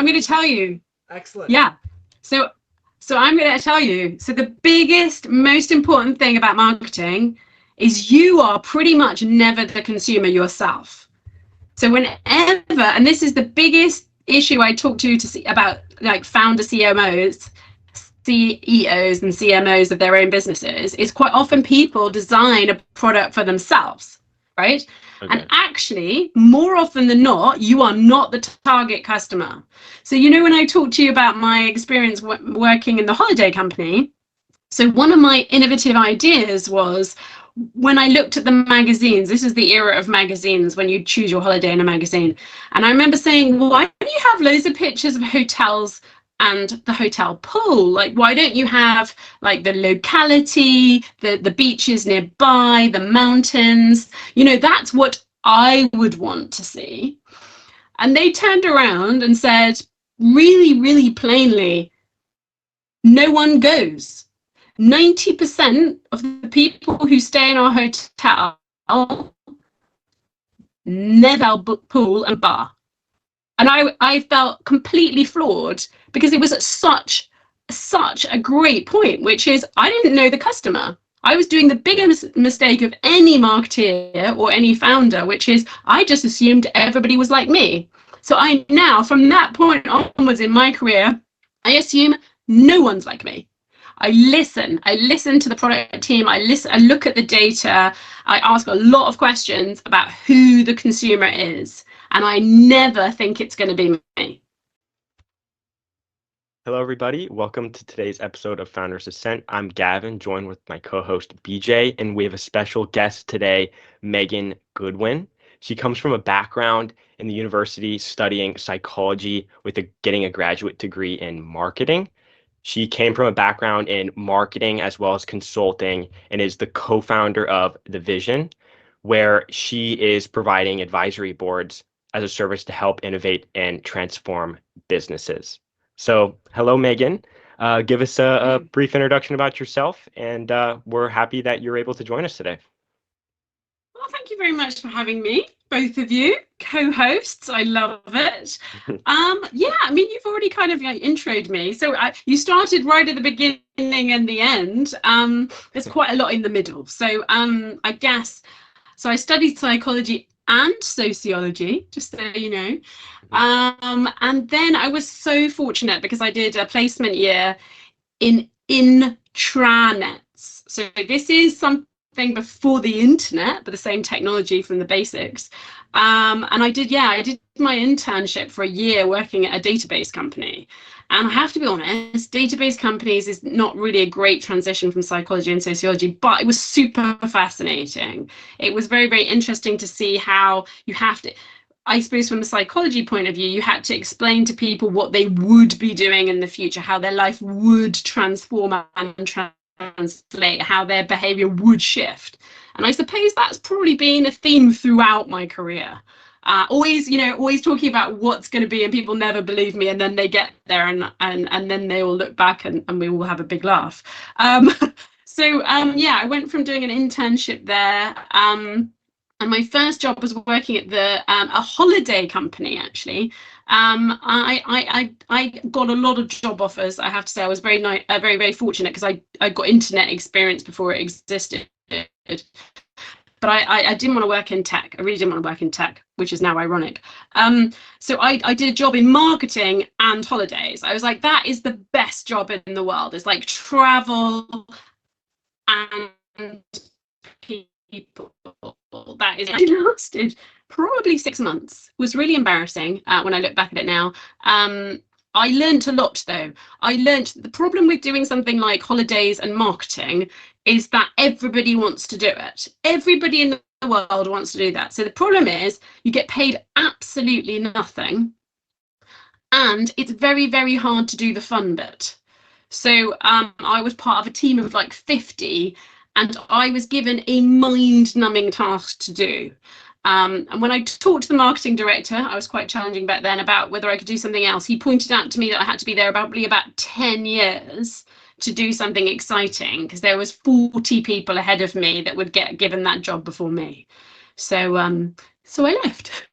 I'm going to tell you. Excellent. Yeah. So I'm going to tell you. So the biggest, most important thing about marketing is you are pretty much never the consumer yourself. So whenever, and this is the biggest issue I talk to see about, like, founder CMOs, CEOs and CMOs of their own businesses, is quite often people design a product for themselves, right? Okay. And actually, more often than not, you are not the target customer. So, you know, when I talked to you about my experience working in the holiday company, so one of my innovative ideas was, when I looked at the magazines, this is the era of magazines when you choose your holiday in a magazine. And I remember saying, well, why do you have loads of pictures of hotels and the hotel pool? Like, why don't you have like the locality, the beaches nearby, the mountains? You know, that's what I would want to see. And they turned around and said, really, really plainly, no one goes. 90% of the people who stay in our hotel never book pool and bar. And I felt completely floored, because it was such a great point, which is, I didn't know the customer. I was doing the biggest mistake of any marketeer or any founder, which is I just assumed everybody was like me. So I now, from that point onwards in my career, I assume no one's like me. I listen to the product team, I look at the data, I ask a lot of questions about who the consumer is, and I never think it's going to be me. Hello, everybody. Welcome to today's episode of Founders Ascent. I'm Gavin, joined with my co-host BJ, and we have a special guest today, Megan Goodwin. She comes from a background in the university studying psychology with getting a graduate degree in marketing. She came from a background in marketing as well as consulting, and is the co-founder of The Vision, where she is providing advisory boards as a service to help innovate and transform businesses. So, hello, Megan. Give us a brief introduction about yourself, and we're happy that you're able to join us today. Well, thank you very much for having me, both of you, co-hosts. I love it. Yeah, I mean, you've already kind of introed me. So you started right at the beginning and the end. There's quite a lot in the middle. So I guess, so I studied psychology and sociology, just so you know. And then I was so fortunate because I did a placement year in intranets. So this is something before the internet, but the same technology from the basics. And I did my internship for a year working at a database company. And I have to be honest, database companies is not really a great transition from psychology and sociology, but it was super fascinating. It was very, very interesting to see how you have to, I suppose from a psychology point of view, you had to explain to people what they would be doing in the future, how their life would transform and translate, how their behavior would shift. And I suppose that's probably been a theme throughout my career. Always talking about what's going to be, and people never believe me, and then they get there and then they all look back and we all have a big laugh. I went from doing an internship there, and my first job was working at a holiday company, actually. I got a lot of job offers, I have to say. I was very, very fortunate, because I got internet experience before it existed. But I didn't want to work in tech. I really didn't want to work in tech, which is now ironic. So I did a job in marketing and holidays. I was like, that is the best job in the world. It's like travel and people. That is, it lasted probably 6 months. It was really embarrassing when I look back at it now. I learned a lot, though. I learned the problem with doing something like holidays and marketing is that everybody wants to do it. Everybody in the world wants to do that. So the problem is you get paid absolutely nothing, and it's very, very hard to do the fun bit. So I was part of a team of like 50, and I was given a mind-numbing task to do. And when I talked to the marketing director, I was quite challenging back then about whether I could do something else. He pointed out to me that I had to be there probably about 10 years to do something exciting, because there was 40 people ahead of me that would get given that job before me. So I left.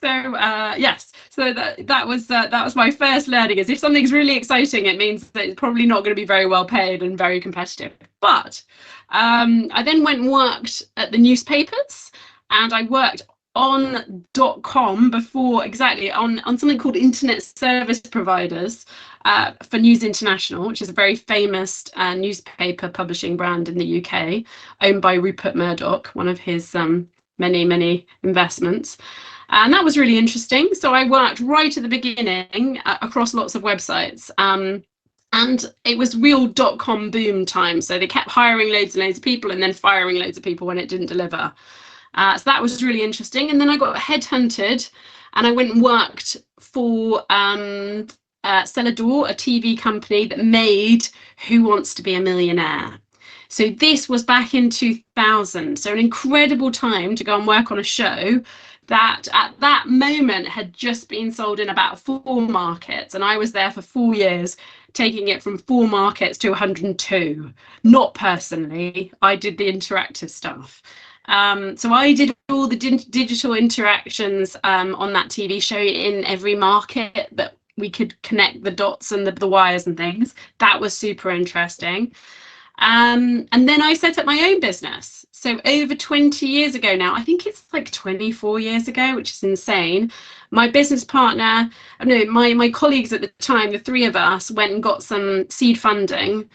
Yes, so that was my first learning, is if something's really exciting, it means that it's probably not going to be very well paid and very competitive. But I then went and worked at the newspapers, and I worked on .com before, exactly, on something called Internet Service Providers for News International, which is a very famous newspaper publishing brand in the UK, owned by Rupert Murdoch, one of his many investments. And that was really interesting. So I worked right at the beginning across lots of websites. And it was real .com boom time. So they kept hiring loads and loads of people and then firing loads of people when it didn't deliver. So that was really interesting. And then I got headhunted and I went and worked for Celador, a TV company that made Who Wants to Be a Millionaire. So this was back in 2000. So an incredible time to go and work on a show that at that moment had just been sold in about 4 markets. And I was there for 4 years, taking it from 4 markets to 102. Not personally, I did the interactive stuff. So I did all the digital interactions on that TV show in every market that we could connect the dots and the wires and things. That was super interesting. And then I set up my own business. So over 20 years ago now, I think it's like 24 years ago, which is insane. My business partner, no, my colleagues at the time, the 3 of us, went and got some seed funding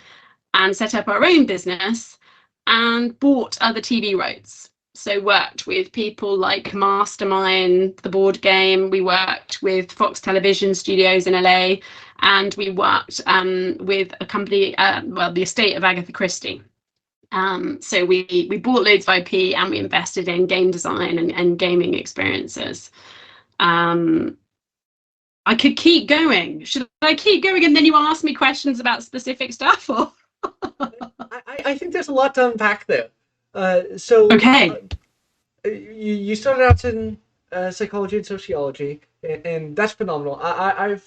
and set up our own business and bought other TV rights. So worked with people like Mastermind, the board game. We worked with Fox Television Studios in LA, and we worked with a company, the estate of Agatha Christie. So we bought loads of IP and we invested in game design and gaming experiences. I could keep going. Should I keep going and then you ask me questions about specific stuff? Or? I think there's a lot to unpack there. Okay. You started out in psychology and sociology, and that's phenomenal. At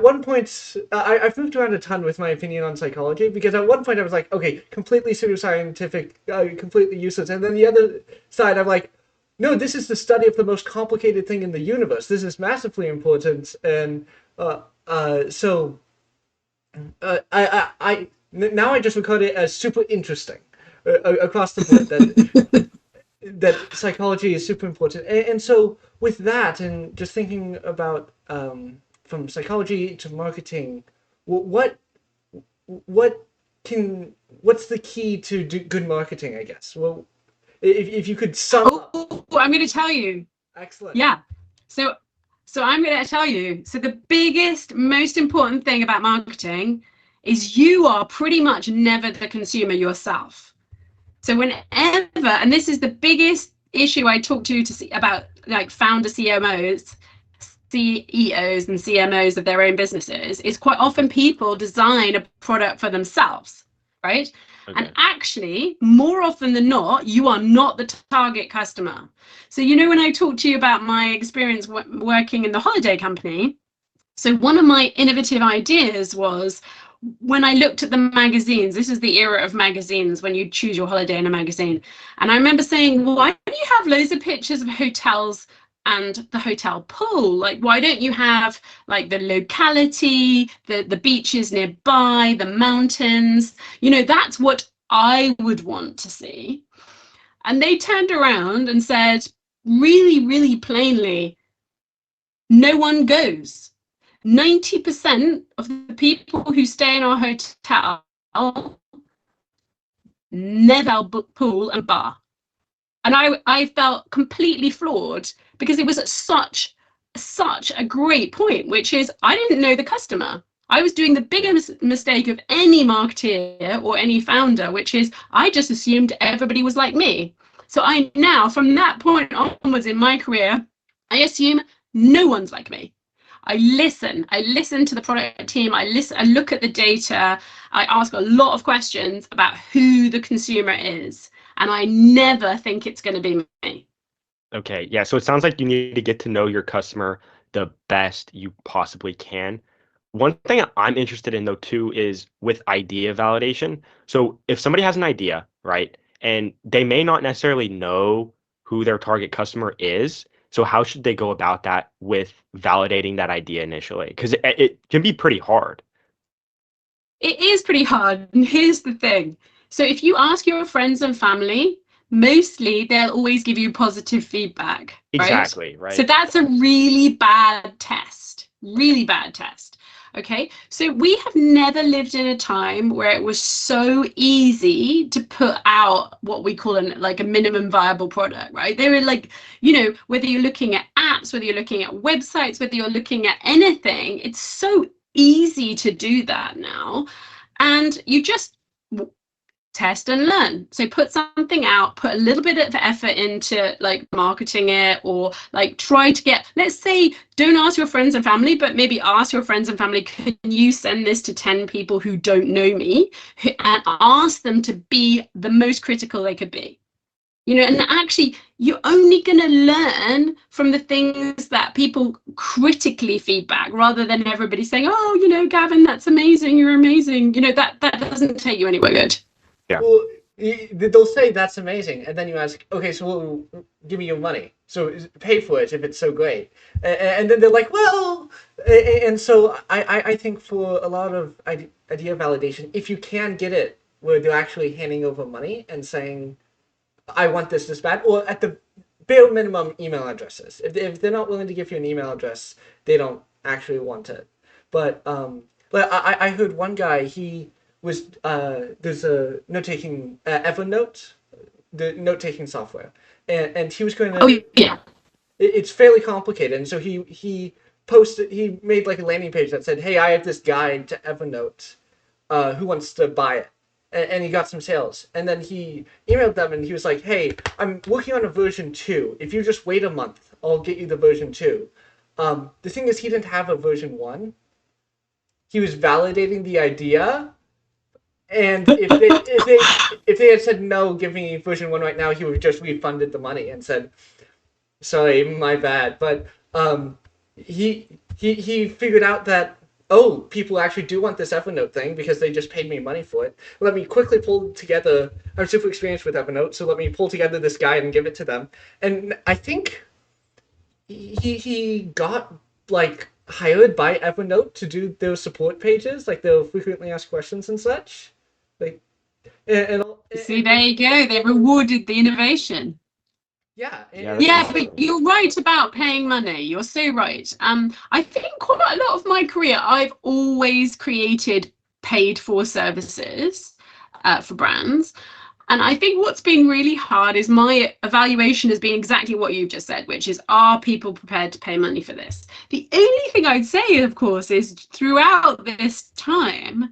one point, I've moved around a ton with my opinion on psychology, because at one point I was like, okay, completely pseudoscientific, completely useless. And then the other side, I'm like, no, this is the study of the most complicated thing in the universe. This is massively important. And now I just record it as super interesting across the board, that psychology is super important. And so with that, and just thinking about from psychology to marketing, what's the key to good marketing, I guess? Well, if you could sum up. I'm going to tell you. Excellent. Yeah. So I'm going to tell you. So the biggest, most important thing about marketing is you are pretty much never the consumer yourself. So whenever, and this is the biggest issue I talk to see about, like, founder CEOs and CMOs of their own businesses, is quite often people design a product for themselves, right? Okay. And actually, more often than not, you are not the target customer. So, when I talked to you about my experience working in the holiday company, so one of my innovative ideas was, when I looked at the magazines, this is the era of magazines when you choose your holiday in a magazine. And I remember saying, well, why don't you have loads of pictures of hotels and the hotel pool? Like, why don't you have like the locality, the beaches nearby, the mountains? That's what I would want to see. And they turned around and said, really, really plainly, no one goes. 90% of the people who stay in our hotel never book pool and bar. And I felt completely floored, because it was at such a great point, which is, I didn't know the customer. I was doing the biggest mistake of any marketeer or any founder, which is I just assumed everybody was like me. So I now, from that point onwards in my career, I assume no one's like me. I listen to the product team. I look at the data. I ask a lot of questions about who the consumer is, and I never think it's going to be me. Okay, yeah. So it sounds like you need to get to know your customer the best you possibly can. One thing I'm interested in, though, too, is with idea validation. So if somebody has an idea, right, and they may not necessarily know who their target customer is. So how should they go about that with validating that idea initially? Because it can be pretty hard. It is pretty hard. And here's the thing. So if you ask your friends and family, mostly they'll always give you positive feedback. Exactly, right? right. So that's a really bad test. Really bad test. Okay. So we have never lived in a time where it was so easy to put out what we call like a minimum viable product, right? They were like, whether you're looking at apps, whether you're looking at websites, whether you're looking at anything, it's so easy to do that now, and you just test and learn. So put something out, put a little bit of effort into like marketing it, or like try to get, let's say, don't ask your friends and family, but maybe ask your friends and family, can you send this to 10 people who don't know me, and ask them to be the most critical they could be. And actually, you're only going to learn from the things that people critically feedback, rather than everybody saying, oh, Gavin, that's amazing, you're amazing. That doesn't take you anywhere good. Yeah. Well, they'll say that's amazing, and then you ask, okay, so give me your money. So pay for it if it's so great. And then they're like, well, and so I think for a lot of idea validation, if you can get it where they're actually handing over money and saying, I want this bad, or at the bare minimum, email addresses. If they're not willing to give you an email address, they don't actually want it. But I heard one guy, he was there's a note-taking Evernote, the note-taking software, and he was going to. Oh yeah. It's fairly complicated, and so he made like a landing page that said, "Hey, I have this guide to Evernote. Who wants to buy it?" And he got some sales. And then he emailed them and he was like, hey, I'm working on a version 2. If you just wait a month, I'll get you the version 2. The thing is, he didn't have a version 1. He was validating the idea. And if they had said, no, give me version 1 right now, he would have just refunded the money and said, sorry, my bad. But he figured out that, oh, people actually do want this Evernote thing because they just paid me money for it. Let me quickly pull together. I'm super experienced with Evernote, so let me pull together this guide and give it to them. And I think he got like hired by Evernote to do those support pages, like their frequently asked questions and such. Like, see, there you go. They rewarded the innovation. Yeah, but you're right about paying money. You're so right. I think quite a lot of my career, I've always created paid for services for brands. And I think what's been really hard is my evaluation has been exactly what you've just said, which is, are people prepared to pay money for this? The only thing I'd say, of course, is throughout this time,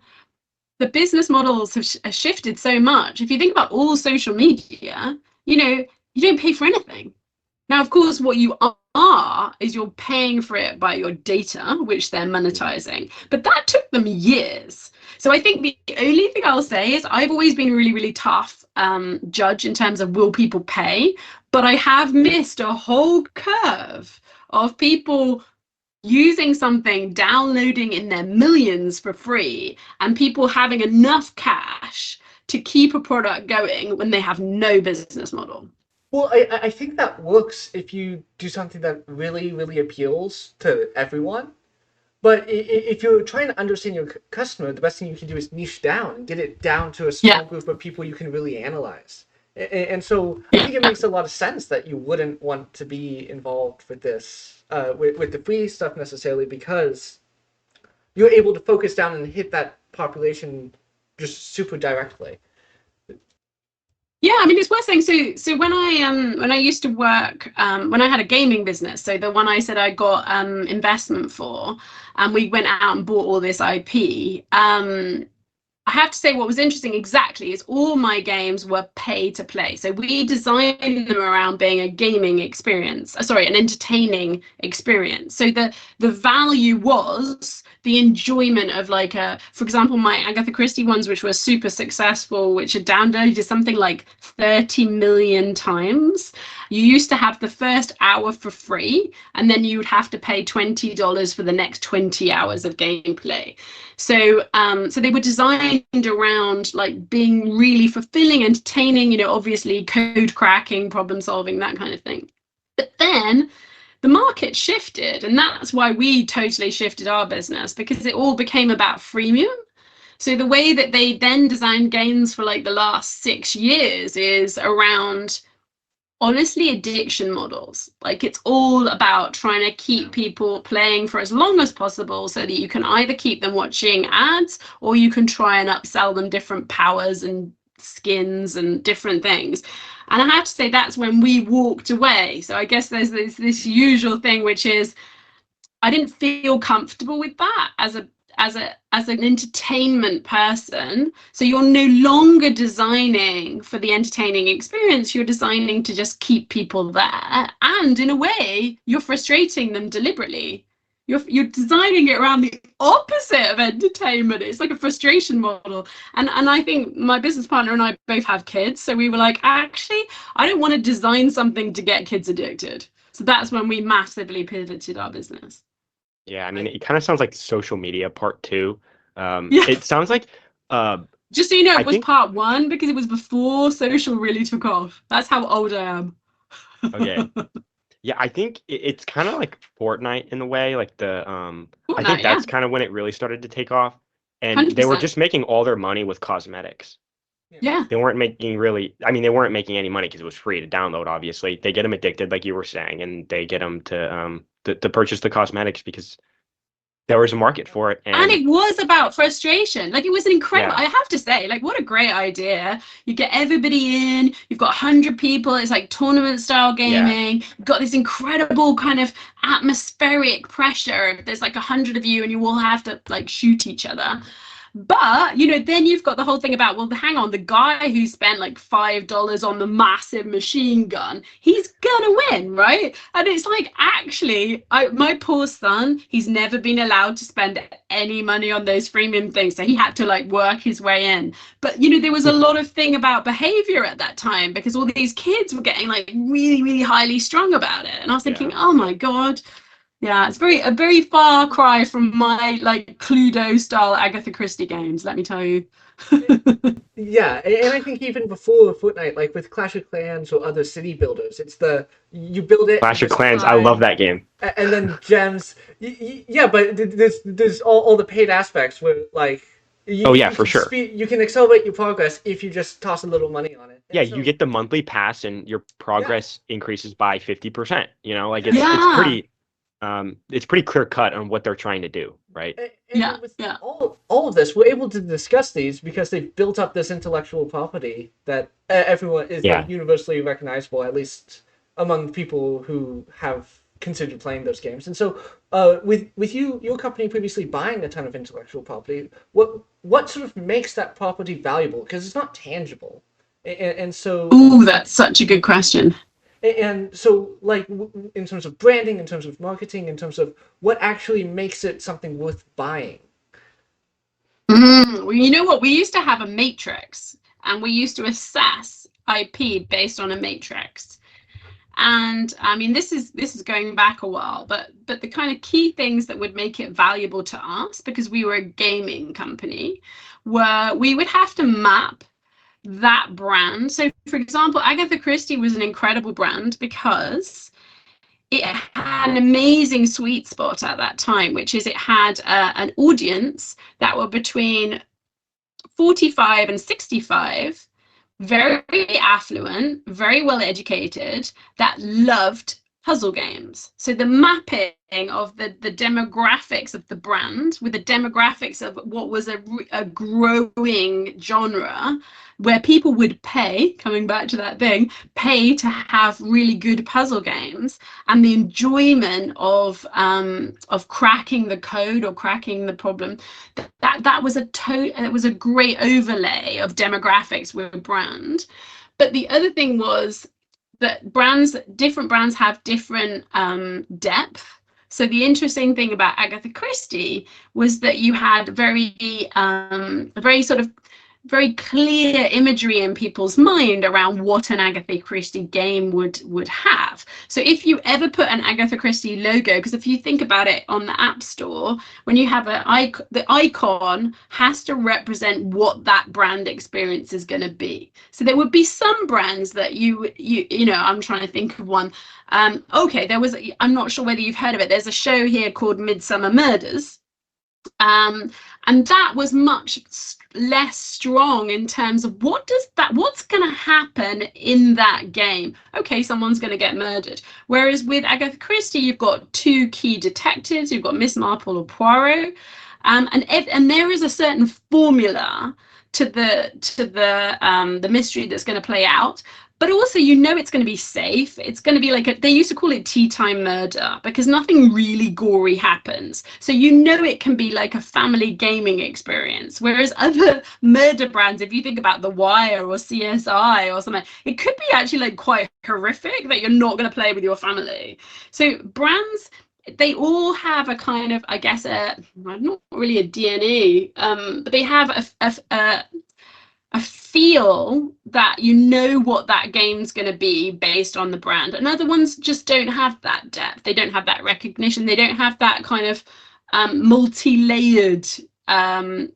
the business models have shifted so much. If you think about all social media, you don't pay for anything. Now, of course, what you are is you're paying for it by your data, which they're monetizing. But that took them years. So I think the only thing I'll say is I've always been a really, really tough judge in terms of will people pay. But I have missed a whole curve of people using something, downloading in their millions for free, and people having enough cash to keep a product going when they have no business model. Well, I think that works if you do something that really, really appeals to everyone. But if you're trying to understand your customer, the best thing you can do is niche down and get it down to a small group of people you can really analyze. And so I think it makes a lot of sense that you wouldn't want to be involved with this, with the free stuff necessarily, because you're able to focus down and hit that population just super directly. Yeah, I mean, it's worth saying. So when I used to work, when I had a gaming business, so the one I said I got investment for, and we went out and bought all this IP. I have to say, what was interesting exactly is all my games were pay to play. So we designed them around being a gaming experience, an entertaining experience. So the value was the enjoyment of for example, my Agatha Christie ones, which were super successful, which are downloaded something like 30 million times. You used to have the first hour for free, and then you would have to pay $20 for the next 20 hours of gameplay. So so they were designed around like being really fulfilling, entertaining, you know, obviously code cracking, problem solving, that kind of thing. But then the market shifted, and that's why we totally shifted our business, because it all became about freemium. So the way that they then designed games for like the last 6 years is around, honestly, addiction models. Like it's all about trying to keep people playing for as long as possible so that you can either keep them watching ads, or you can try and upsell them different powers and skins and different things. And I have to say that's when we walked away. So I guess there's this usual thing, which is I didn't feel comfortable with that as an entertainment person. So you're no longer designing for the entertaining experience, you're designing to just keep people there, and in a way you're frustrating them deliberately. You're designing it around the opposite of entertainment. It's like a frustration model. And I think my business partner and I both have kids, so we were like, actually, I don't want to design something to get kids addicted. So that's when we massively pivoted our business. Yeah, I mean, it kind of sounds like social media part 2. Yeah. It sounds like just so you know, I it was think part 1 because it was before social really took off. That's how old I am. okay. Yeah, I think it's kind of like Fortnite in a way, like I Fortnite, think yeah, that's kind of when it really started to take off, and they were 100%. just making all their money with cosmetics. Yeah, They weren't making they weren't making any money because it was free to download, obviously. They get them addicted, like you were saying, and they get them to purchase the cosmetics because there was a market for it. and And it was about frustration. Like it was an incredible, yeah, I have to say, like what a great idea. You get everybody in, you've got 100 people, it's like tournament style yeah, gaming. You've got this incredible kind of atmospheric pressure. There's like 100 of you and you all have to like shoot each other. But, you know, then you've got the whole thing about, well, hang on, the guy who spent like $5 on the massive machine gun, he's gonna win, right? And it's like, actually, my poor son, he's never been allowed to spend any money on those freemium things. So he had to like work his way in. But, you know, there was a lot of thing about behavior at that time because all these kids were getting like really, really highly strung about it. And I was thinking, yeah. oh my God. Yeah, it's a very far cry from my like Cluedo style Agatha Christie games, let me tell you. Yeah, and I think even before Fortnite, like with Clash of Clans or other city builders, it's you build it, you Clash of just Clans, I love that game. and then gems. Yeah, but there's all the paid aspects where like Oh yeah, you for can sure. you can accelerate your progress if you just toss a little money on it. Yeah, And so, you get the monthly pass and your progress increases by 50%. You know, like it's Yeah, it's pretty clear cut on what they're trying to do, right? yeah, with yeah. all of this, we're able to discuss these because they've built up this intellectual property that everyone is Yeah. like universally recognizable, at least among people who have considered playing those games. And so, with your company previously buying a ton of intellectual property, what sort of makes that property valuable? Because it's not tangible, and so. Ooh, that's such a good question. And so, like, in terms of branding, in terms of marketing, in terms of what actually makes it something worth buying. Well, you know what? We used to have a matrix and we used to assess IP based on a matrix. And I mean, this is going back a while, but the kind of key things that would make it valuable to us, because we were a gaming company, were we would have to map that brand. So, for example, Agatha Christie was an incredible brand because it had an amazing sweet spot at that time, which is it had an audience that were between 45 and 65, very affluent, very well educated, that loved puzzle games. So the mapping of the demographics of the brand with the demographics of what was a growing genre where people would pay, coming back to that thing, pay to have really good puzzle games, and the enjoyment of cracking the code or cracking the problem, that was it was a great overlay of demographics with brand. But the other thing was that different brands have different depth. So the interesting thing about Agatha Christie was that you had very sort of very clear imagery in people's mind around what an Agatha Christie game would have. So if you ever put an Agatha Christie logo, because if you think about it on the App Store, when you have the icon has to represent what that brand experience is going to be. So there would be some brands that you know, I'm trying to think of one. Okay, I'm not sure whether you've heard of it. There's a show here called Midsummer Murders. And that was much less strong in terms of what's going to happen in that game. Okay, someone's going to get murdered. Whereas with Agatha Christie, you've got two key detectives. You've got Miss Marple or Poirot, and there is a certain formula to the mystery that's going to play out. But also, you know, it's going to be safe. It's going to be like they used to call it tea time murder because nothing really gory happens. So you know it can be like a family gaming experience. Whereas other murder brands, if you think about The Wire or CSI or something, it could be actually like quite horrific that you're not going to play with your family. So brands, they all have a kind of, I guess, not really a DNA, but they have a feel that you know what that game's going to be based on the brand, and other ones just don't have that depth. They don't have that recognition. They don't have that kind of multi-layered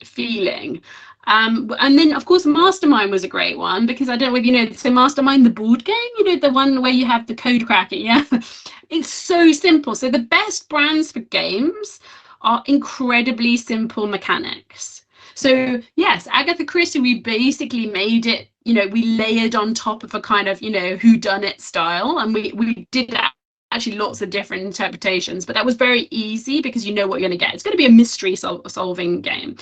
feeling. And then, of course, Mastermind was a great one because I don't know if you know, so Mastermind, the board game, you know, the one where you have the code cracking, yeah? It's so simple. So the best brands for games are incredibly simple mechanics. So yes, Agatha Christie, we basically made it, you know, we layered on top of a kind of, you know, whodunit style, and we did actually lots of different interpretations, but that was very easy because you know what you're going to get. It's going to be a mystery solving game.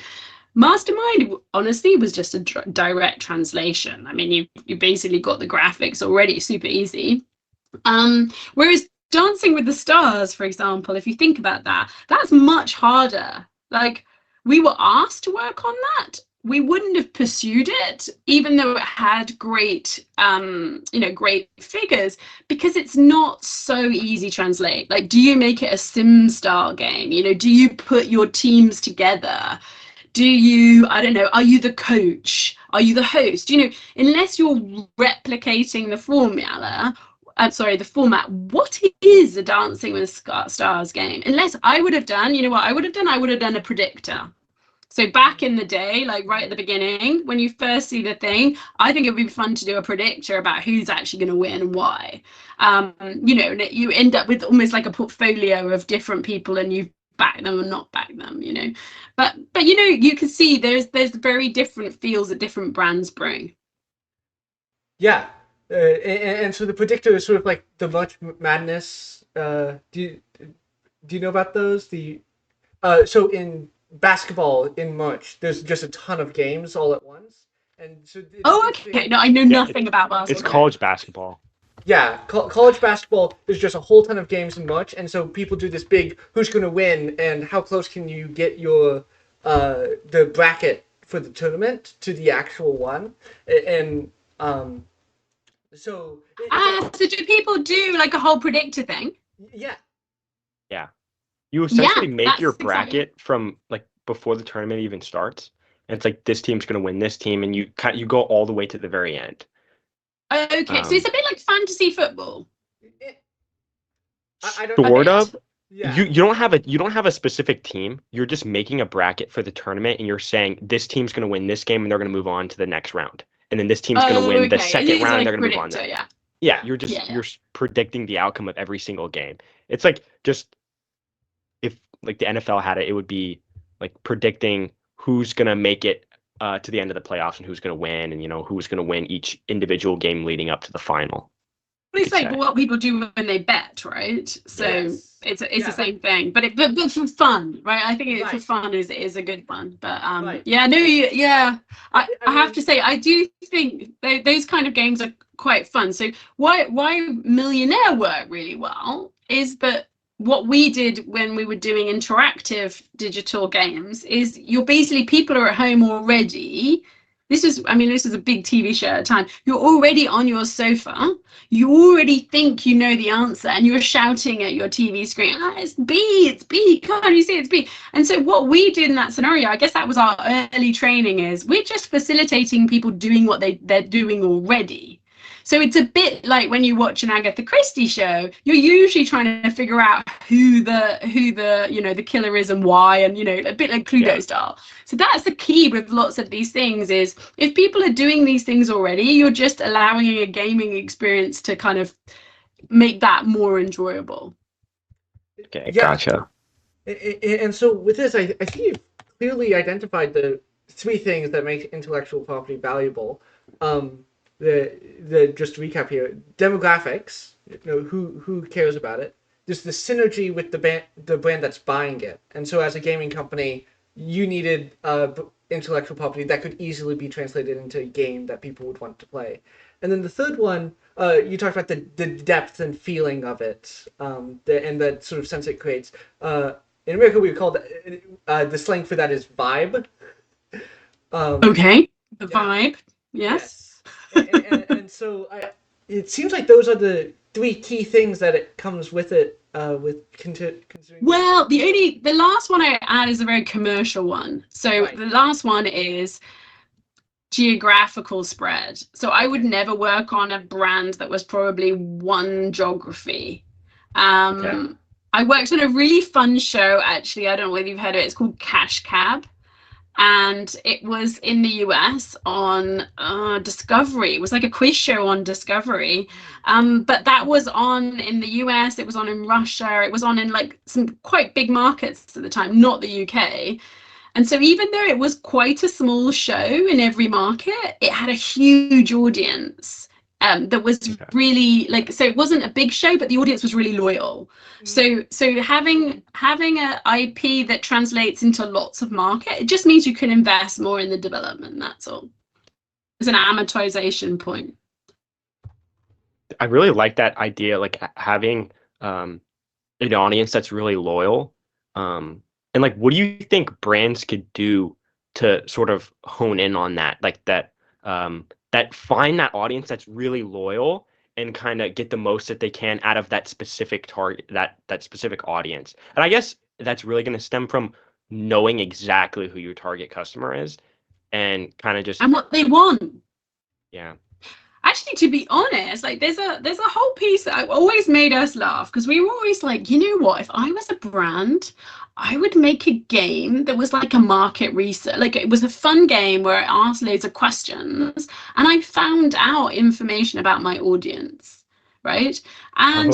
Mastermind, honestly, was just a direct translation. I mean, you basically got the graphics already, super easy. Whereas Dancing with the Stars, for example, if you think about that, that's much harder. Like, we were asked to work on that. We wouldn't have pursued it, even though it had great, you know, great figures, because it's not so easy to translate. Like, do you make it a sim style game? You know, do you put your teams together? Do you, I don't know, are you the coach? Are you the host? You know, unless you're replicating the formula, the format, what is a Dancing with Stars game? Unless I would have done, you know what I would have done? I would have done a predictor. So back in the day, like right at the beginning, when you first see the thing, I think it would be fun to do a predictor about who's actually going to win and why. You know, you end up with almost like a portfolio of different people and you back them or not back them, you know. But you know, you can see there's very different feels that different brands bring. Yeah. And so the predictor is sort of like the March Madness. Do you know about those? So in basketball in March, there's just a ton of games all at once, and so okay. No, I know nothing about basketball. It's college basketball. Yeah, college basketball. There's just a whole ton of games in March, and so people do this big "who's going to win" and how close can you get your the bracket for the tournament to the actual one, and so. So do people do like a whole predictor thing? Yeah. Yeah. You essentially make your bracket from like before the tournament even starts. And it's like this team's going to win this team, and you go all the way to the very end. Okay, so it's a bit like fantasy football. Sort of. Yeah. You don't have a specific team. You're just making a bracket for the tournament, and you're saying this team's going to win this game, and they're going to move on to the next round. And then this team's going to win the second round, and they're going to move on. Yeah, you're just you're predicting the outcome of every single game. It's like just if like the NFL had it, it would be like predicting who's going to make it to the end of the playoffs and who's going to win, and you know who's going to win each individual game leading up to the final. Well, it's like what people do when they bet, right? So it's the same thing, but for fun, right? I think for fun is a good one. But I have to say I do think those kind of games are quite fun. So why Millionaire worked really well is that what we did when we were doing interactive digital games is you're basically people are at home already. this is a big TV show at the time. You're already on your sofa. You already think you know the answer, and you're shouting at your TV screen, it's B, can't you see it's B? And so what we did in that scenario, I guess that was our early training, is we're just facilitating people doing what they're doing already. So it's a bit like when you watch an Agatha Christie show, you're usually trying to figure out who the the killer is and why, and a bit like Cluedo style. So that's the key with lots of these things, is if people are doing these things already, you're just allowing a gaming experience to kind of make that more enjoyable. Okay, gotcha. And so with this, I think you've clearly identified the three things that make intellectual property valuable. Just to recap here: demographics, who cares about it. There's the synergy with the brand that's buying it, and so as a gaming company, you needed intellectual property that could easily be translated into a game that people would want to play. And then the third one, you talked about the depth and feeling of it, and that sort of sense it creates. In America, we would call the slang for that is vibe. Okay, the vibe, yes. And so it seems like those are the three key things that it comes with it. Considering. Well, the last one I add is a very commercial one. So the last one is geographical spread. So I would never work on a brand that was probably one geography. I worked on a really fun show, actually. I don't know whether you've heard of it. It's called Cash Cab. And it was in the US on Discovery. It was like a quiz show on Discovery. But that was on in the US, it was on in Russia, it was on in like some quite big markets at the time, not the UK. And so even though it was quite a small show in every market, it had a huge audience. That was really so it wasn't a big show, but the audience was really loyal. So having a IP that translates into lots of market, it just means you can invest more in the development. That's all. It's an amortization point. I really like that idea, like having an audience that's really loyal. And like, what do you think brands could do to sort of hone in on that, like that find that audience that's really loyal and kind of get the most that they can out of that specific target, that specific audience? And I guess that's really going to stem from knowing exactly who your target customer is and kind of just and what they want. Yeah. Actually, to be honest, like there's a whole piece that always made us laugh, because we were always like, you know what, if I was a brand, I would make a game that was like a market research. Like it was a fun game where I asked loads of questions and I found out information about my audience, right? And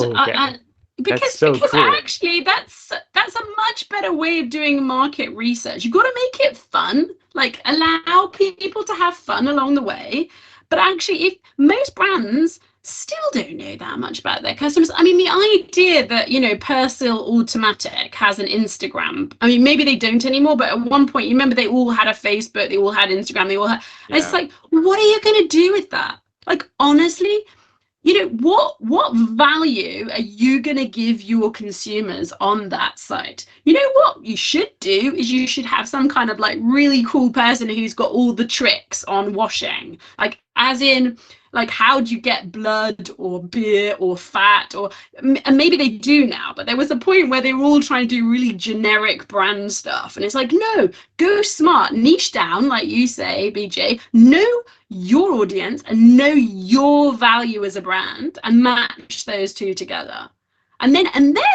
because cool. Actually that's a much better way of doing market research. You've got to make it fun, like allow people to have fun along the way. But actually, if most brands still don't know that much about their customers. I mean, the idea that, Persil Automatic has an Instagram, I mean, maybe they don't anymore, but at one point, you remember they all had a Facebook, they all had Instagram, they all had, it's like, what are you going to do with that? Like, honestly, what value are you going to give your consumers on that site? You know what you should do is you should have some kind of like really cool person who's got all the tricks on washing, like as in like how do you get blood or beer or fat, and maybe they do now, but there was a point where they were all trying to do really generic brand stuff, and it's like, no, go smart, niche down, like you say, BJ, know your audience and know your value as a brand and match those two together. And then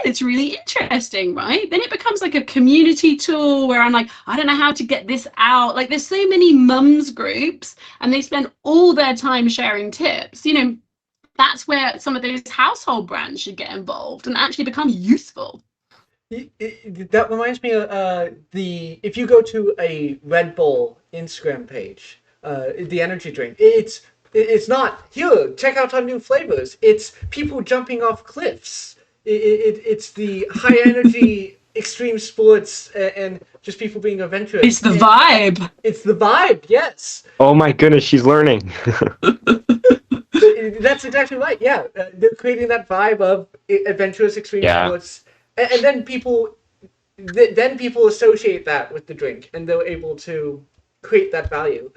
it's really interesting, right? Then it becomes like a community tool where I'm like, I don't know how to get this out. Like there's so many mums groups and they spend all their time sharing tips. That's where some of those household brands should get involved and actually become useful. That reminds me of if you go to a Red Bull Instagram page, the energy drink, it's not, here, check out our new flavors. It's people jumping off cliffs. It's the high energy extreme sports and just people being adventurous. It's the vibe. It's the vibe, yes. Oh my goodness, she's learning. That's exactly right, yeah. They're creating that vibe of adventurous extreme sports. And then people associate that with the drink and they're able to create that value.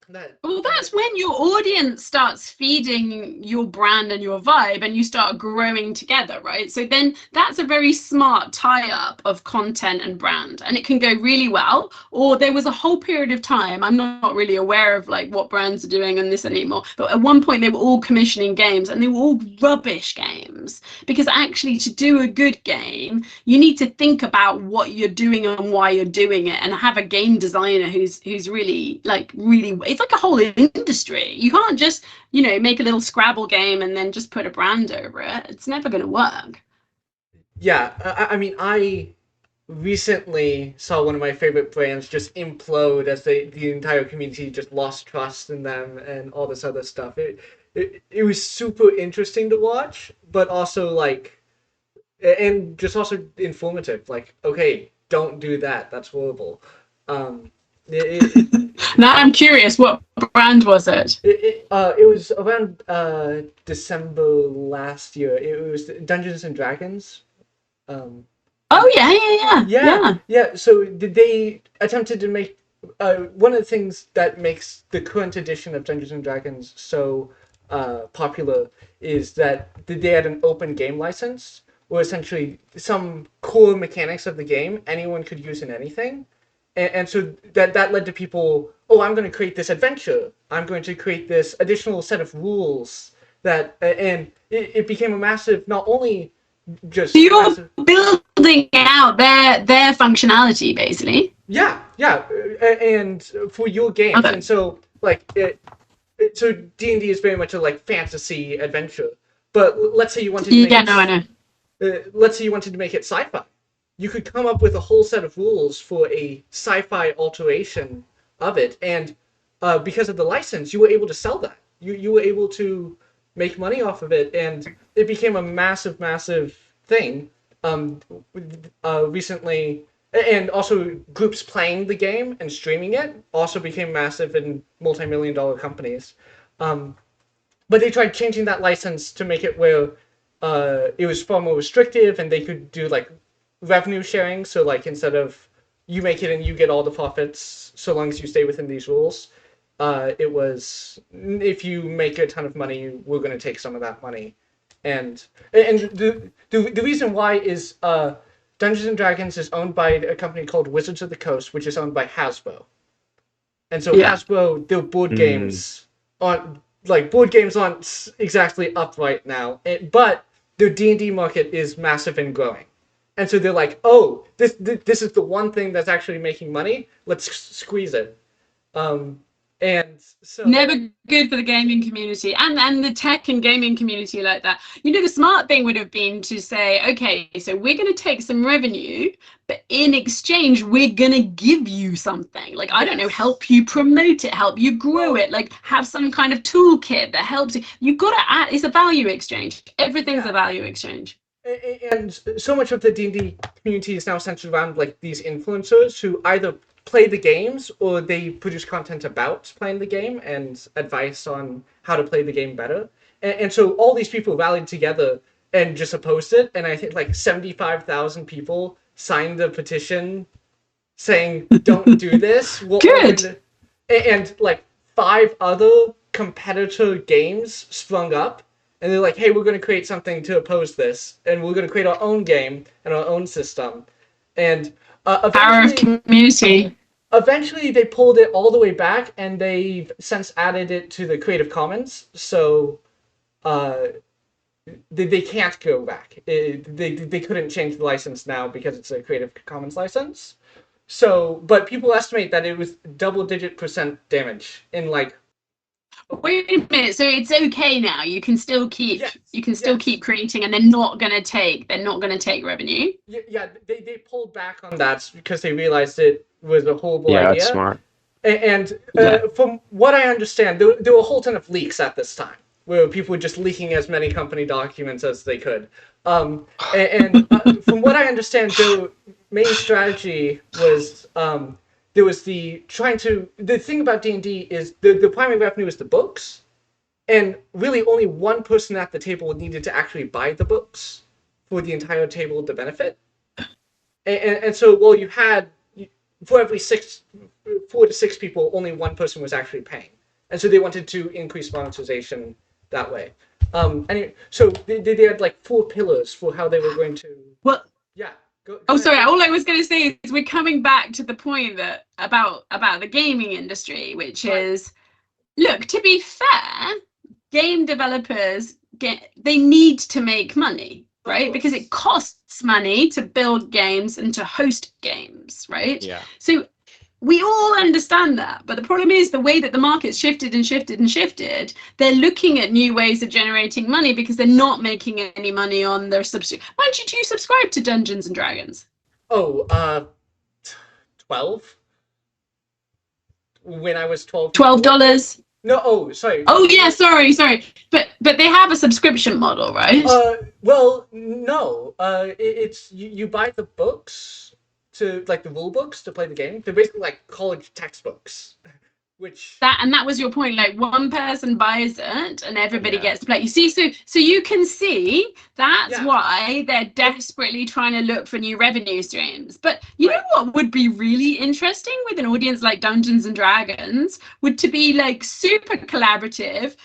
That Well, that's when your audience starts feeding your brand and your vibe, and you start growing together, right? So then that's a very smart tie-up of content and brand, and it can go really well. Or there was a whole period of time, I'm not really aware of like what brands are doing and this anymore, but at one point they were all commissioning games, and they were all rubbish games, because actually to do a good game, you need to think about what you're doing and why you're doing it, and have a game designer who's really it's like a whole industry. You can't just make a little Scrabble game and then just put a brand over it. It's never going to work. Yeah, I mean, I recently saw one of my favorite brands just implode as the entire community just lost trust in them and all this other stuff. It was super interesting to watch, but also like, and just also informative. Like, okay, don't do that. That's horrible. Um, Now I'm curious, what brand was it? it was around December last year. It was Dungeons and Dragons. Um, Oh yeah. yeah. So they attempted to make one of the things that makes the current edition of Dungeons and Dragons so popular is that they had an open game license, where essentially some core mechanics of the game anyone could use in anything, and so that led to people. Oh, I'm going to create this adventure. I'm going to create this additional set of rules that, and it became a massive, not only just So you're massive. building out their functionality, basically. Yeah, and for your games, Okay. and so like so D&D is very much a like fantasy adventure. But let's say you wanted to make Yeah, it, no, I know. let's say you wanted to make it sci-fi. You could come up with a whole set of rules for a sci-fi alteration of it, and because of the license, you were able to sell that. You were able to make money off of it, and it became a massive thing. Um, Recently, and also groups playing the game and streaming it also became massive in multi-million-dollar companies. Um, but they tried changing that license to make it where it was far more restrictive, and they could do like revenue sharing. So like instead of you make it and you get all the profits, so long as you stay within these rules, it was if you make a ton of money, we're going to take some of that money. And the reason why is Dungeons and Dragons is owned by a company called Wizards of the Coast, which is owned by Hasbro. And so Yeah. Hasbro, their board games aren't exactly up right now, but their D&D market is massive and growing. And so they're like, oh, this is the one thing that's actually making money. Let's squeeze it. Um, and so Never good for the gaming community and the tech and gaming community like that. The smart thing would have been to say, okay, so we're going to take some revenue, but in exchange we're going to give you something, like, I don't know, help you promote it, help you grow it, like have some kind of toolkit that helps you. You've got to add, it's a value exchange. Everything's a value exchange. And so much of the D&D community is now centered around like these influencers who either play the games or they produce content about playing the game and advice on how to play the game better. And so all these people rallied together and just opposed it. And I think like 75,000 people signed the petition saying, don't do this. Good. And like 5 other competitor games sprung up. And they're like, hey, we're going to create something to oppose this. And we're going to create our own game and our own system. And Power of community. eventually they pulled it all the way back, and they've since added it to the Creative Commons. So uh, they can't go back. They couldn't change the license now because it's a Creative Commons license. So, but people estimate that it was double-digit % damage in like. Wait a minute. So it's okay now. You can still keep Yes. creating, and they're not gonna take revenue. Yeah, they pulled back on that because they realized it was a horrible Yeah, idea. that's smart. And Yeah. from what I understand, there were a whole ton of leaks at this time, where people were just leaking as many company documents as they could. From what I understand, their main strategy was there was the thing about D&D is the primary revenue is the books, and really only one person at the table needed to actually buy the books for the entire table to benefit. And so, well, you had for every 4 to 6 people, only one person was actually paying, and so they wanted to increase monetization that way. Anyway, so they had like 4 pillars for how they were going to. Well, yeah. Go oh, ahead. sorry. All I was going to say is we're coming back to the point that about the gaming industry, which is, look, to be fair, game developers they need to make money, right? Because it costs money to build games and to host games, right? Yeah. So we all understand that, but the problem is the way that the market's shifted and shifted and shifted. They're looking at new ways of generating money because they're not making any money on their subscription. Why don't you subscribe to Dungeons and Dragons? Oh, 12. When I was 12. $12. No, sorry. Oh yeah, sorry. But they have a subscription model, right? Well, no. It's you buy the books to like the rule books to play the game. They're basically like college textbooks, which that was your point. Like one person buys it and everybody Yeah. gets to play. You see, so you can see that's Yeah. why they're desperately trying to look for new revenue streams. But you Right. know what would be really interesting with an audience like Dungeons and Dragons would to be like super collaborative,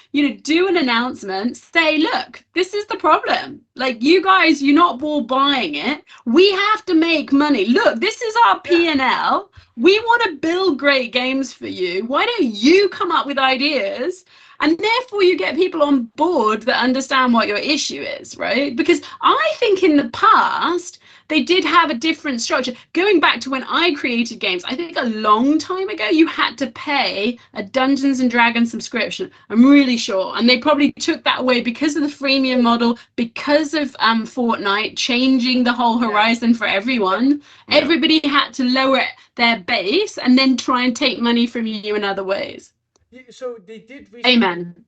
do an announcement, say, look, this is the problem. Like you guys, you're not all buying it. We have to make money. Look, this is our P&L. We want to build great games for you. Why don't you come up with ideas? And therefore you get people on board that understand what your issue is, right? Because I think in the past, they did have a different structure. Going back to when I created games, I think a long time ago, you had to pay a Dungeons and Dragons subscription. I'm really sure. And they probably took that away because of the freemium model, because of Fortnite changing the whole horizon for everyone. Yeah. Everybody had to lower their base and then try and take money from you in other ways. So they did recently Amen.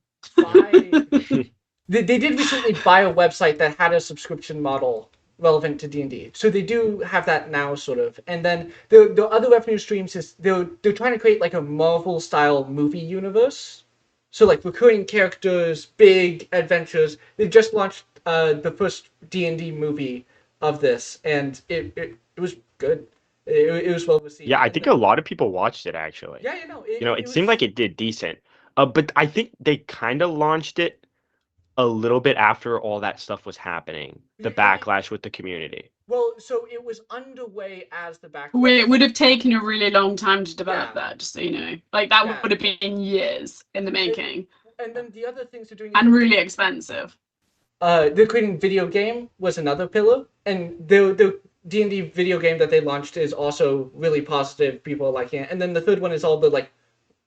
They did recently buy a website that had a subscription model relevant to D&D. So they do have that now, sort of. And then the other revenue streams is they're trying to create like a Marvel-style movie universe. So like recurring characters, big adventures. They just launched the first D&D movie of this, and it was good. It was well received. Yeah, I think a lot of people watched it actually. Yeah, It seemed like it did decent. But I think they kind of launched it a little bit after all that stuff was happening, the backlash with the community. Well, so it was underway as the backlash. Well, it would have taken a really long time to develop Yeah. that, just so you know. Like that Yeah. would have been years in the making And then the other things they're doing. and really expensive. They're creating video game was another pillar, and the D&D video game that they launched is also really positive. People are liking it. And then the third one is all the like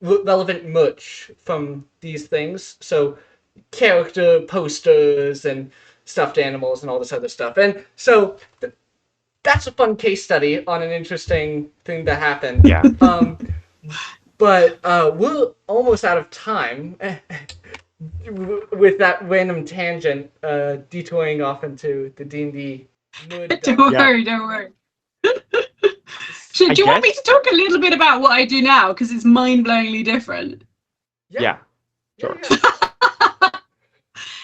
relevant merch from these things. So character posters and stuffed animals and all this other stuff. And so that's a fun case study on an interesting thing that happened. Yeah. But we're almost out of time with that random tangent, detouring off into the D&D nerd. Don't worry. So, do you want me to talk a little bit about what I do now? Because it's mind-blowingly different. Yeah. Sure.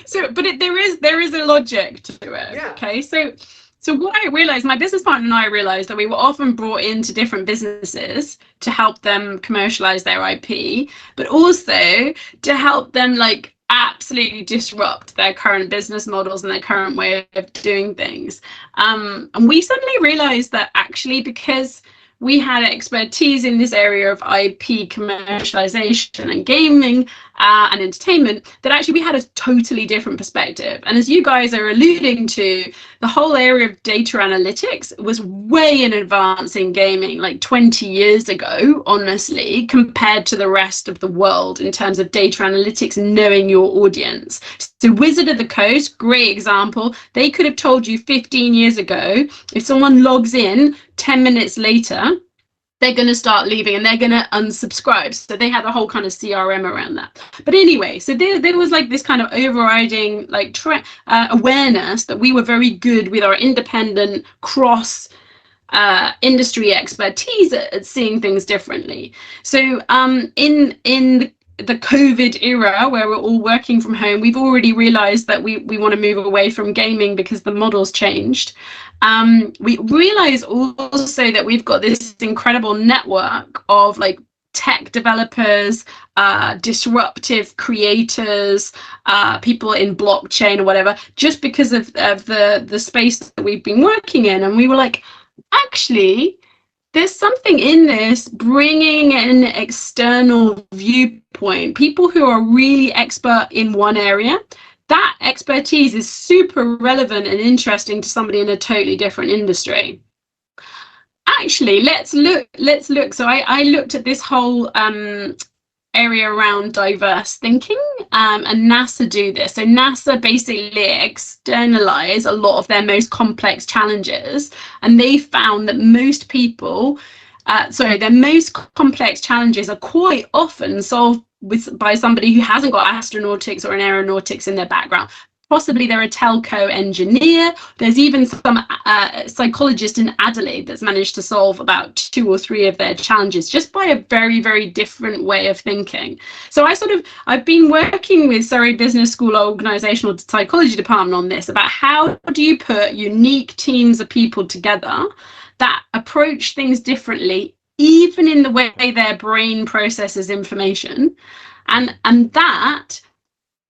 So, but there is a logic to it. Yeah. Okay. So what I realized, my business partner and I realized that we were often brought into different businesses to help them commercialize their IP, but also to help them like absolutely disrupt their current business models and their current way of doing things. And we suddenly realized that actually, because we had expertise in this area of IP commercialization and gaming and entertainment, that actually we had a totally different perspective. And as you guys are alluding to, the whole area of data analytics was way in advance in gaming, like 20 years ago, honestly, compared to the rest of the world in terms of data analytics and knowing your audience. So Wizard of the Coast, great example. They could have told you 15 years ago, if someone logs in 10 minutes later, they're going to start leaving and they're going to unsubscribe. So they had a whole kind of CRM around that. But anyway, so there was like this kind of overriding like awareness that we were very good with our independent cross industry expertise at seeing things differently. So in the COVID era where we're all working from home, we've already realized that we want to move away from gaming because the model's changed. We realize also that we've got this incredible network of like tech developers, disruptive creators, people in blockchain or whatever, just because of the space that we've been working in. And we were like, actually, there's something in this, bringing an external viewpoint, people who are really expert in one area. That expertise is super relevant and interesting to somebody in a totally different industry. Actually, let's look. So I looked at this whole area around diverse thinking, and NASA do this. So NASA basically externalize a lot of their most complex challenges, and they found that most people, their most complex challenges are quite often solved by somebody who hasn't got astronautics or an aeronautics in their background. Possibly they're a telco engineer. There's even some psychologist in Adelaide that's managed to solve about 2 or 3 of their challenges just by a very, very different way of thinking. So I've been working with Surrey Business School Organizational Psychology Department on this, about how do you put unique teams of people together that approach things differently, even in the way their brain processes information, and that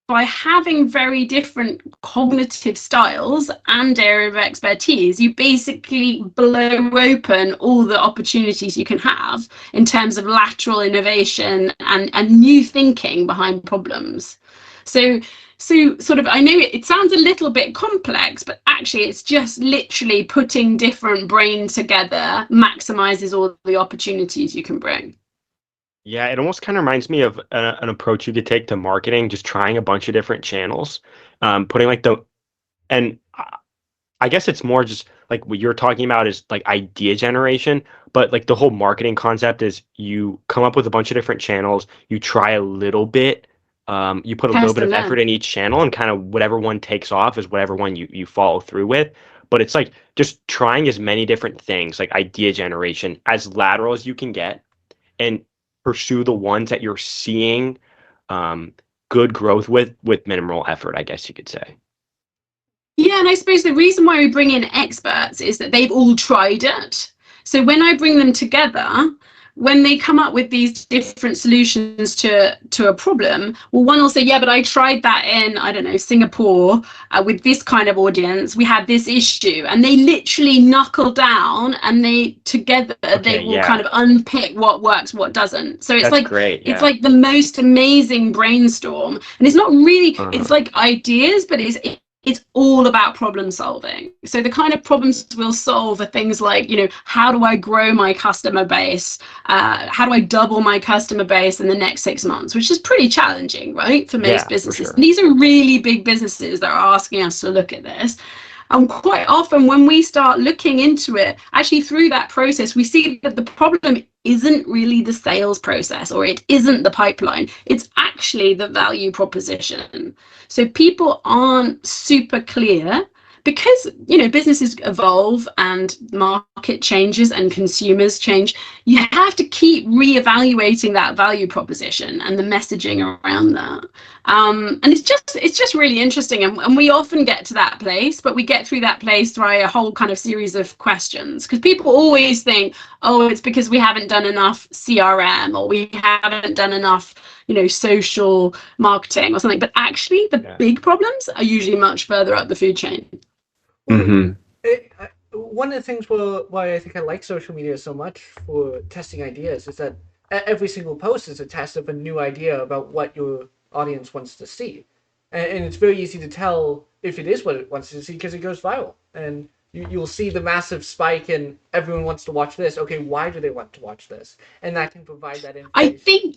by having very different cognitive styles and area of expertise, you basically blow open all the opportunities you can have in terms of lateral innovation and new thinking behind problems. So sort of, I know it sounds a little bit complex, but actually it's just literally putting different brains together maximizes all the opportunities you can bring. Yeah, it almost kind of reminds me of an approach you could take to marketing, just trying a bunch of different channels, putting like and I guess it's more just like what you're talking about is like idea generation, but like the whole marketing concept is you come up with a bunch of different channels, you try a little bit, you put a little bit of effort in each channel, and kind of whatever one takes off is whatever one you follow through with. But it's like just trying as many different things, like idea generation, as lateral as you can get, and pursue the ones that you're seeing good growth with minimal effort, I guess you could say. Yeah, and I suppose the reason why we bring in experts is that they've all tried it. So when I bring them together, when they come up with these different solutions to a problem, well, one will say, yeah, but I tried that in, I don't know, Singapore with this kind of audience. We had this issue, and they literally knuckle down, and they together they will kind of unpick what works, what doesn't. So it's That's like great, yeah. It's like the most amazing brainstorm, and it's not really it's like ideas, but it's all about problem solving. So the kind of problems we'll solve are things like, how do I grow my customer base? How do I double my customer base in the next 6 months? Which is pretty challenging, right, for most businesses. For sure. These are really big businesses that are asking us to look at this. And quite often when we start looking into it, actually through that process, we see that the problem isn't really the sales process, or it isn't the pipeline. It's actually the value proposition. So people aren't super clear because, businesses evolve and market changes and consumers change. You have to keep reevaluating that value proposition and the messaging around that. And it's just really interesting. And we often get to that place, but we get through that place through a whole kind of series of questions, because people always think, oh, it's because we haven't done enough CRM, or we haven't done enough, social marketing or something. But actually the big problems are usually much further up the food chain. Mm-hmm. One of the things why I think I like social media so much for testing ideas is that every single post is a test of a new idea about what your audience wants to see. And it's very easy to tell if it is what it wants to see because it goes viral. And you'll see the massive spike in everyone wants to watch this. Okay, why do they want to watch this? And that can provide that information.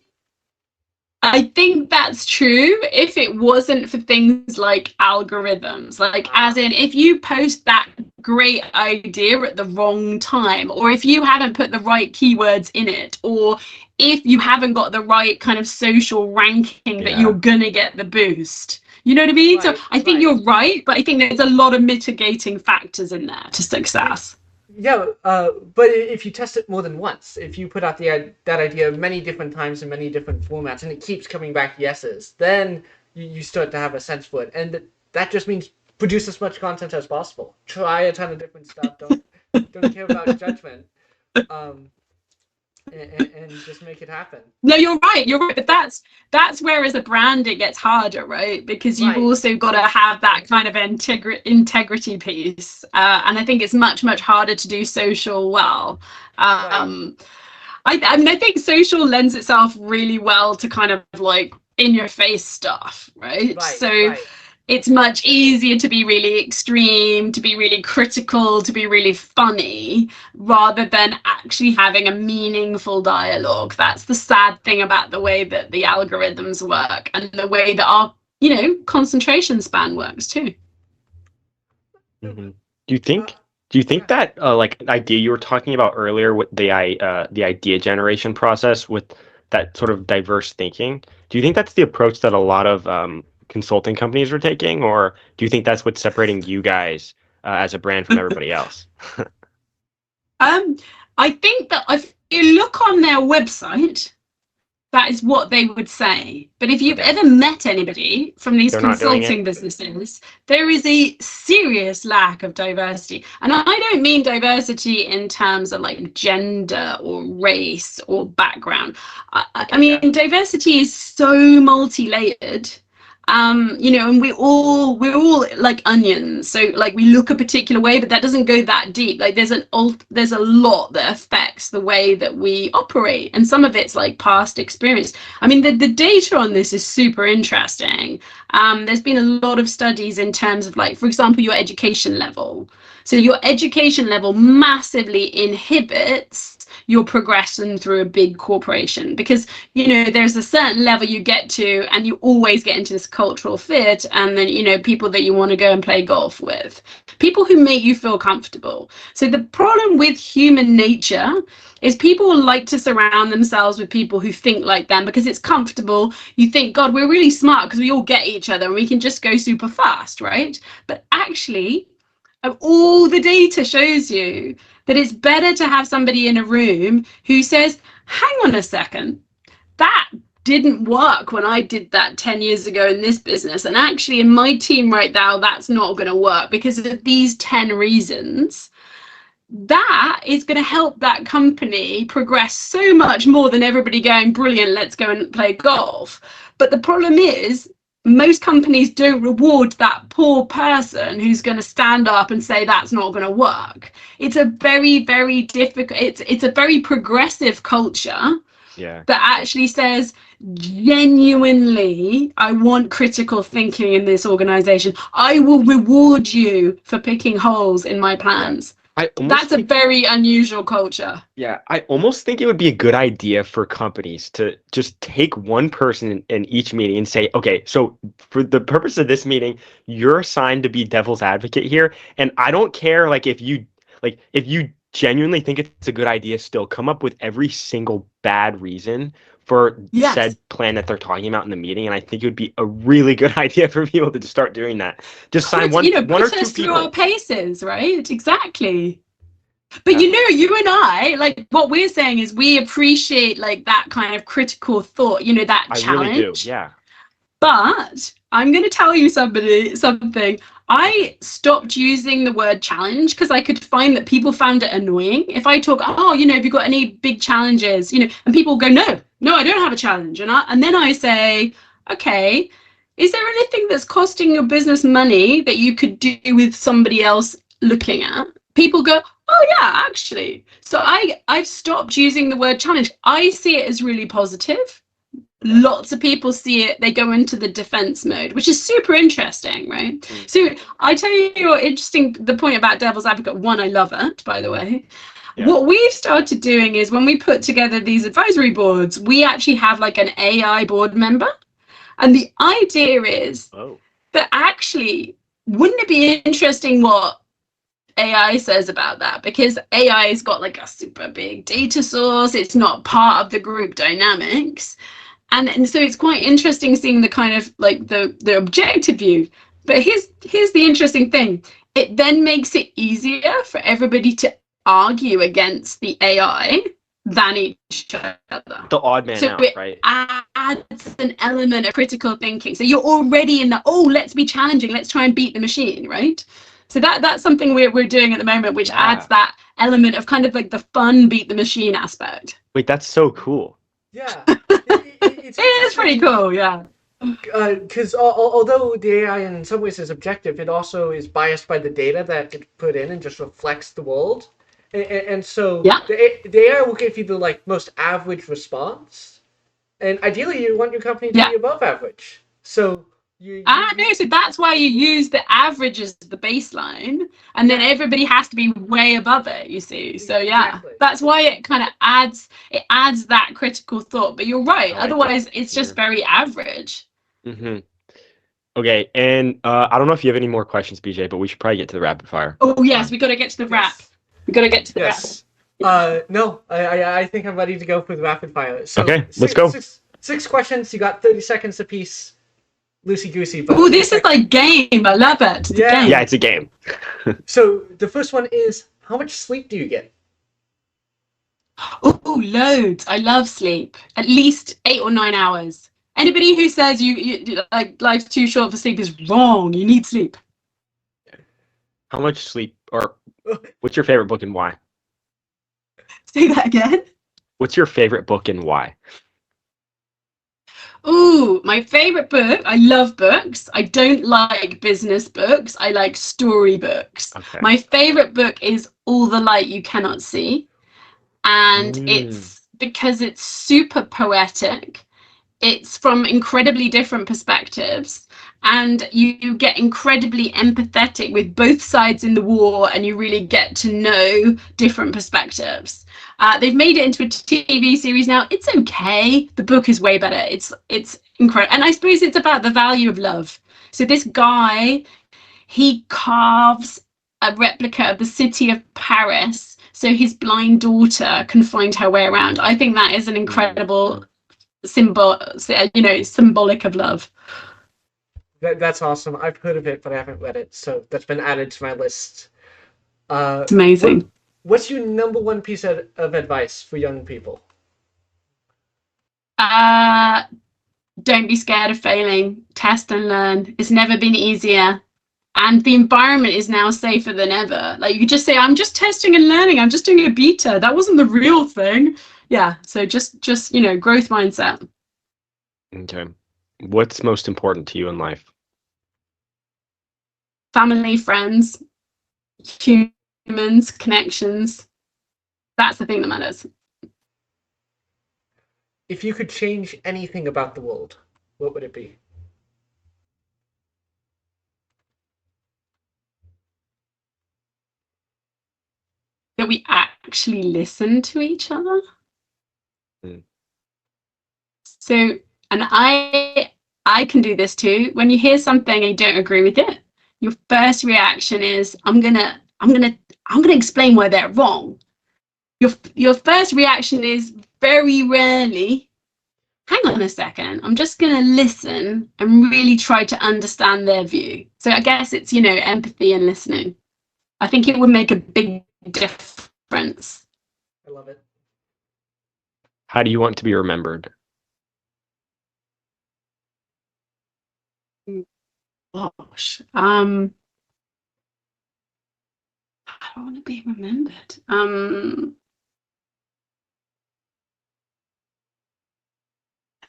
I think that's true if it wasn't for things like algorithms, like as in if you post that great idea at the wrong time, or if you haven't put the right keywords in it, or if you haven't got the right kind of social ranking that you're gonna get the boost. You know what I mean? So I think you're right, but I think there's a lot of mitigating factors in there to success. But if you test it more than once, if you put out that idea many different times in many different formats, and it keeps coming back yeses, then you start to have a sense for it, and that just means produce as much content as possible. Try a ton of different stuff. Don't care about judgment, and just make it happen. No, you're right. You're right. But that's where as a brand it gets harder, right? Because you've also got to have that kind of integrity piece, and I think it's much harder to do social well. I mean, I think social lends itself really well to kind of like in your face stuff, right? It's much easier to be really extreme, to be really critical, to be really funny, rather than actually having a meaningful dialogue. That's the sad thing about the way that the algorithms work and the way that our, concentration span works too. Mm-hmm. Do you think that like idea you were talking about earlier with the idea generation process with that sort of diverse thinking, do you think that's the approach that a lot of consulting companies are taking, or do you think that's what's separating you guys as a brand from everybody else? I think that if you look on their website, that is what they would say. But if you've ever met anybody from these consulting businesses, there is a serious lack of diversity. And I don't mean diversity in terms of like gender or race or background. I mean, diversity is so multi-layered. And we're all like onions, so like we look a particular way, but that doesn't go that deep. Like there's a lot that affects the way that we operate, and some of it's like past experience. I mean, the data on this is super interesting. There's been a lot of studies in terms of, like, for example, your education level. So your education level massively inhibits your progression through a big corporation, because there's a certain level you get to and you always get into this cultural fit, and then people that you want to go and play golf with, people who make you feel comfortable. So the problem with human nature is people like to surround themselves with people who think like them because it's comfortable. You think, God, we're really smart because we all get each other and we can just go super fast, right? But actually, all the data shows you that it's better to have somebody in a room who says, hang on a second, that didn't work when I did that 10 years ago in this business. And actually in my team right now, that's not going to work because of these 10 reasons. That is going to help that company progress so much more than everybody going, brilliant, let's go and play golf. But the problem is, most companies don't reward that poor person who's going to stand up and say that's not going to work. It's a very, very difficult, it's a very progressive culture that actually says, genuinely, I want critical thinking in this organization. I will reward you for picking holes in my plans. That's a very unusual culture. Yeah, I almost think it would be a good idea for companies to just take one person in each meeting and say, okay, so for the purpose of this meeting, you're assigned to be devil's advocate here. And I don't care, if you genuinely think it's a good idea, still come up with every single bad reason for said plan that they're talking about in the meeting. And I think it would be a really good idea for people to just start doing that. Just sign one or two through our paces, right? Exactly. But you and I, what we're saying is we appreciate that kind of critical thought, that challenge. I really do, yeah. But I'm going to tell you something. I stopped using the word challenge because I could find that people found it annoying. If I talk, have you got any big challenges? And people go, no, I don't have a challenge. And then I say, okay, is there anything that's costing your business money that you could do with somebody else looking at? People go, oh yeah, actually. So I've stopped using the word challenge. I see it as really positive. Lots of people see it, they go into the defense mode, which is super interesting, right? So I tell you what interesting, the point about devil's advocate, one, I love it, by the way. What we've started doing is when we put together these advisory boards, we actually have an AI board member. And the idea is that actually, wouldn't it be interesting what AI says about that? Because AI has got a super big data source. It's not part of the group dynamics. And so it's quite interesting seeing the kind of the objective view. But here's the interesting thing. It then makes it easier for everybody to argue against the AI than each other. The odd man So out, it right? adds an element of critical thinking. So you're already in the, oh, let's be challenging, let's try and beat the machine, right? So that's something we're doing at the moment, which adds that element of kind of like the fun beat the machine aspect. Wait, that's so cool. Yeah. It is pretty cool, yeah. Because although the AI in some ways is objective, it also is biased by the data that it put in and just reflects the world. And so Yeah. the AI will give you the like most average response. And ideally, you want your company to be above average. So no, so that's why you use the average as the baseline, and then everybody has to be way above it, you see. So yeah, that's why it kind of adds that critical thought. But you're right, otherwise it's just very average. Mm-hmm. Okay, and I don't know if you have any more questions, BJ, but we should probably get to the rapid fire. Oh yes, we got to get to the wrap. We got to get to the wrap. No, I think I'm ready to go for the rapid fire. So okay, let's go. Six questions. You got 30 seconds apiece. Loosey goosey. Oh, this is like game. I love it. Yeah, it's a game. So the first one is, how much sleep do you get? Oh, loads. I love sleep. At least 8 or 9 hours. Anybody who says you like life's too short for sleep is wrong. You need sleep. How much sleep, or what's your favorite book and why? Say that again. What's your favorite book and why? Ooh, my favorite book. I love books. I don't like business books. I like story books. Okay. My favorite book is All the Light You Cannot See. And it's because it's super poetic. It's from incredibly different perspectives, and you get incredibly empathetic with both sides in the war, and you really get to know different perspectives. They've made it into a TV series now. It's okay. The book is way better. It's incredible. And I suppose it's about the value of love. So this guy, he carves a replica of the city of Paris so his blind daughter can find her way around. I think that is an incredible symbolic of love. That's awesome. I've heard of it, but I haven't read it, so that's been added to my list. It's amazing. What's your number one piece of advice for young people? Don't be scared of failing. Test and learn. It's never been easier. And the environment is now safer than ever. Like, you could just say, I'm just testing and learning. I'm just doing a beta. That wasn't the real thing. Yeah. So just growth mindset. Okay. What's most important to you in life? Family, friends, humans, connections. That's the thing that matters. If you could change anything about the world, what would it be? That we actually listen to each other. So, and I can do this too. When you hear something and you don't agree with it, your first reaction is, I'm gonna explain why they're wrong. Your first reaction is very rarely, hang on a second, I'm just gonna listen and really try to understand their view. So I guess it's empathy and listening. I think it would make a big difference. I love it. How do you want to be remembered? Gosh, I don't want to be remembered.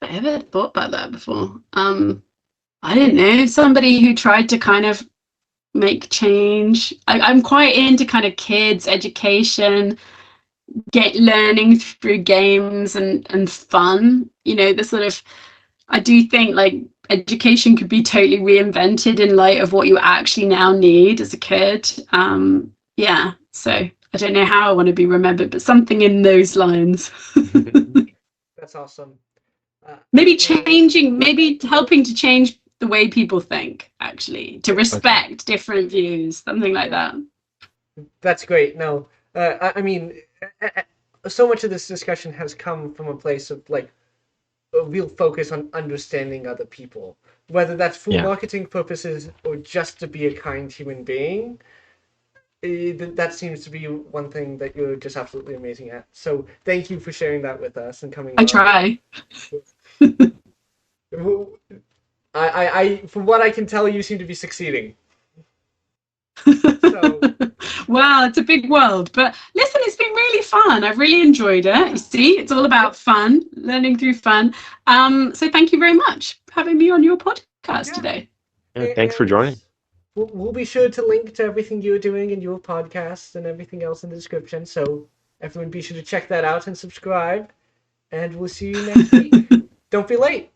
Have I ever thought about that before? I don't know. Somebody who tried to kind of make change. I'm quite into kind of kids education, learning through games and fun. The sort of, I do think like education could be totally reinvented in light of what you actually now need as a kid. So I don't know how I want to be remembered, but something in those lines. That's awesome. Maybe helping to change the way people think, actually, to respect different views, something like that. That's great. No, I mean, so much of this discussion has come from a place of like a real focus on understanding other people, whether that's for marketing purposes or just to be a kind human being. that seems to be one thing that you're just absolutely amazing at. So thank you for sharing that with us and coming I on. try. From what I can tell, you seem to be succeeding. So Wow, it's a big world. But listen, it's been really fun. I've really enjoyed it. You see, it's all about fun, learning through fun. So thank you very much for having me on your podcast today. Yeah, thanks for joining. We'll be sure to link to everything you're doing in your podcast and everything else in the description. So everyone be sure to check that out and subscribe. And we'll see you next week. Don't be late.